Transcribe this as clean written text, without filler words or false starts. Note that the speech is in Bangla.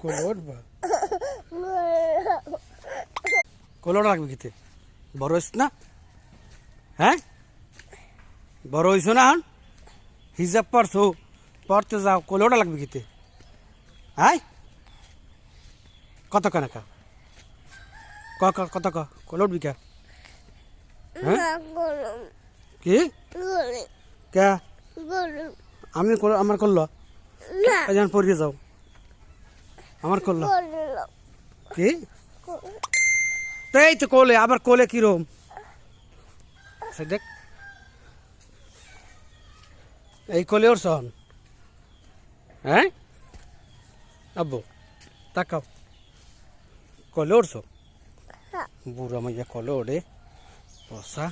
কোলে উঠবা কোলে ওঠা লাগবে কিতে বড় হইস না হ্যাঁ বড় হইস না হন হিজাব পড়ছো পড়তে যাও কোলে ওঠা লাগবে কিতে হ্যাঁ কত কানাকা কত কোলে উঠবি কে হ্যাঁ কি কে আমি আমার করলো যেন পড়িয়ে যাও আমার করলো কি এই তো কোলে আবার কোলে কিরম দেখ এই কোলে ওর সহন হ্যাঁ আব্বু তাকাও কোলে ওরছো বুড়া মাইয়া কোলে ওড়ে বসা